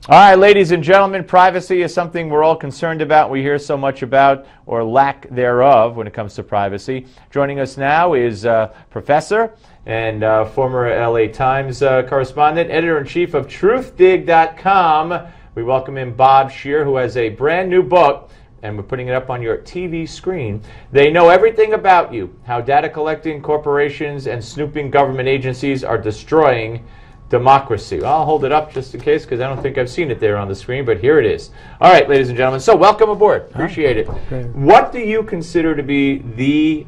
All right, ladies and gentlemen, privacy is something we're all concerned about. We hear so much about, or lack thereof, when it comes to privacy. Joining us now is professor and former LA Times correspondent, editor-in-chief of truthdig.com. We welcome in Bob Scheer, who has a brand new book, and we're putting it up on your TV screen. They know everything about you, how data collecting corporations and snooping government agencies are destroying democracy. Well, I'll hold it up just in case, because I don't think I've seen it there on the screen, but here it is. All right, ladies and gentlemen, so welcome aboard. Appreciate it. Okay. What do you consider to be the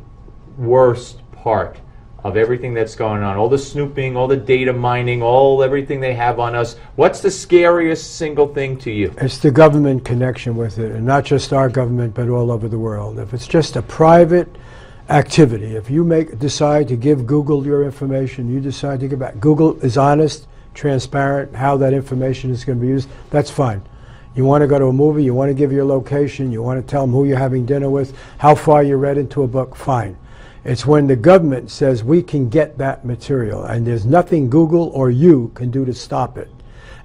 worst part of everything that's going on? All the snooping, all the data mining, everything they have on us. What's the scariest single thing to you? It's the government connection with it, and not just our government, but all over the world. If it's just a private activity, if you decide to give Google your information, you decide to give back. Google is honest, transparent, how that information is going to be used, that's fine. You want to go to a movie, you want to give your location, you want to tell them who you're having dinner with, how far you read into a book, fine. It's when the government says we can get that material, and there's nothing Google or you can do to stop it.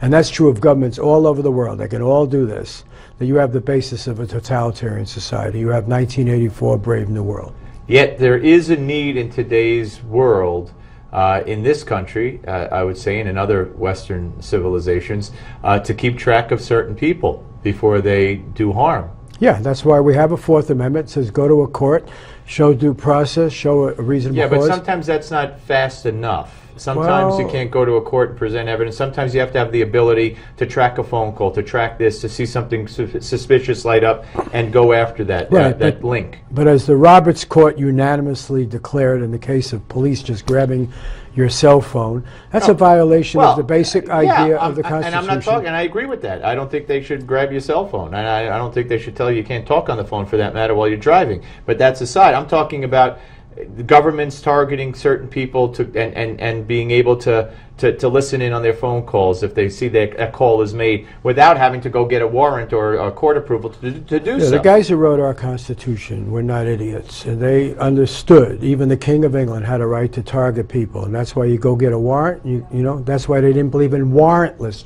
And that's true of governments all over the world. They can all do this. That you have the basis of a totalitarian society. You have 1984, Brave New World. Yet there is a need in today's world, in this country, I would say, and in other Western civilizations, to keep track of certain people before they do harm. Yeah, that's why we have a Fourth Amendment. It says go to a court, show due process, show a reasonable cause. Yeah, but sometimes that's not fast enough. Sometimes you can't go to a court and present evidence. Sometimes you have to have the ability to track a phone call, to track this, to see something suspicious light up and go after that, that link. But as the Roberts Court unanimously declared in the case of police just grabbing your cell phone, that's a violation of the basic idea of the Constitution. And I'm not talking, and I agree with that. I don't think they should grab your cell phone. And I don't think they should tell you can't talk on the phone, for that matter, while you're driving. But that's aside. I'm talking about the government's targeting certain people and being able to listen in on their phone calls if they see that a call is made without having to go get a warrant or a court approval to do so. The guys who wrote our Constitution were not idiots, and they understood. Even the King of England had a right to target people, and that's why you go get a warrant. You know, that's why they didn't believe in warrantless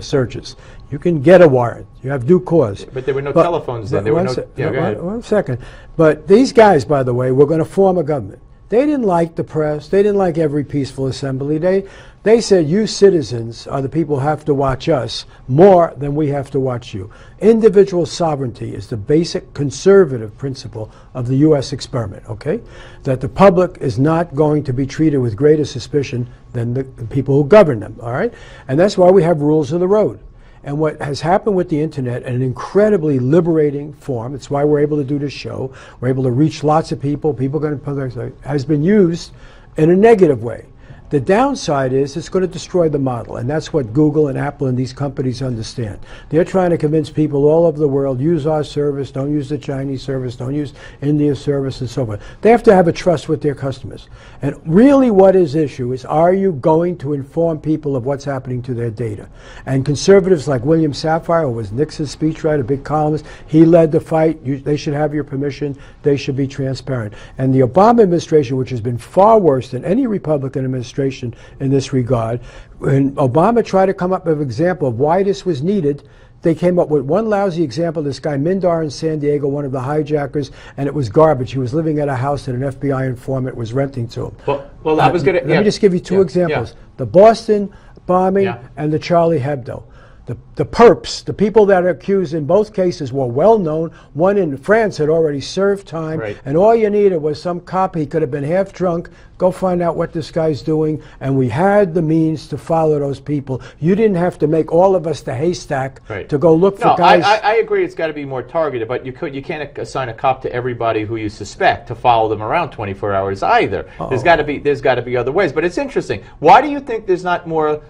searches. You can get a warrant. You have due cause. But there were no telephones then. There were no. Yeah, go ahead. One second. But these guys, by the way, were going to form a government. They didn't like the press. They didn't like every peaceful assembly. They said, you citizens are the people who have to watch us more than we have to watch you. Individual sovereignty is the basic conservative principle of the U.S. experiment, okay? That the public is not going to be treated with greater suspicion than the people who govern them, all right? And that's why we have rules of the road. And what has happened with the internet, an incredibly liberating form, it's why we're able to do this show, we're able to reach lots of people, has been used in a negative way. The downside is it's going to destroy the model, and that's what Google and Apple and these companies understand. They're trying to convince people all over the world, use our service, don't use the Chinese service, don't use India's service, and so forth. They have to have a trust with their customers. And really what is issue is, are you going to inform people of what's happening to their data? And conservatives like William Safire, who was Nixon's speechwriter, big columnist, he led the fight. They should have your permission. They should be transparent. And the Obama administration, which has been far worse than any Republican administration in this regard, when Obama tried to come up with an example of why this was needed, they came up with one lousy example. This guy Mindar in San Diego, one of the hijackers, and it was garbage. He was living at a house that an FBI informant was renting to him. Well, I was going to... Let me just give you two examples. The Boston bombing and the Charlie Hebdo. The perps, the people that are accused in both cases, were well known. One in France had already served time, and all you needed was some cop. He could have been half drunk. Go find out what this guy's doing, and we had the means to follow those people. You didn't have to make all of us the haystack to go look for guys. I agree. It's got to be more targeted, but you can't assign a cop to everybody who you suspect to follow them around 24 hours either. There's got to be other ways. But it's interesting. Why do you think there's not more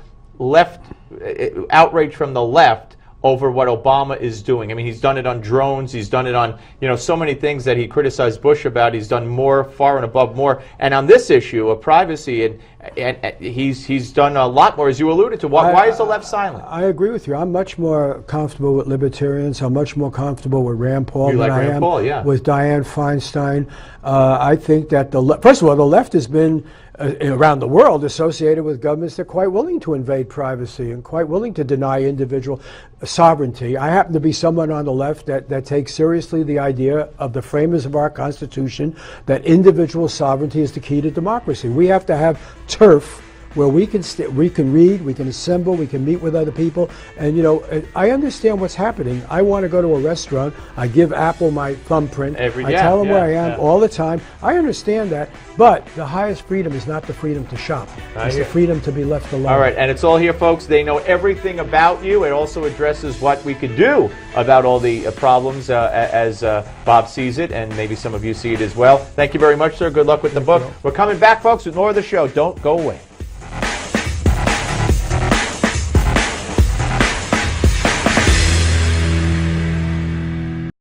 outrage from the left over what Obama is doing. I mean, he's done it on drones. He's done it on, so many things that he criticized Bush about. He's done more, far and above more. And on this issue of privacy, and he's done a lot more, as you alluded to. Why is the left silent? I agree with you. I'm much more comfortable with libertarians. I'm much more comfortable with Rand Paul than I am with Dianne Feinstein. I think that first of all, the left has been around the world associated with governments that are quite willing to invade privacy and quite willing to deny individual sovereignty. I happen to be someone on the left that takes seriously the idea of the framers of our Constitution that individual sovereignty is the key to democracy. We have to have turf where we can read, we can assemble, we can meet with other people. And I understand what's happening. I want to go to a restaurant. I give Apple my thumbprint. I tell them where I am all the time. I understand that. But the highest freedom is not the freedom to shop. It's the freedom to be left alone. All right, and it's all here, folks. They know everything about you. It also addresses what we could do about all the problems as Bob sees it, and maybe some of you see it as well. Thank you very much, sir. Good luck with the book. We're coming back, folks, with more of the show. Don't go away.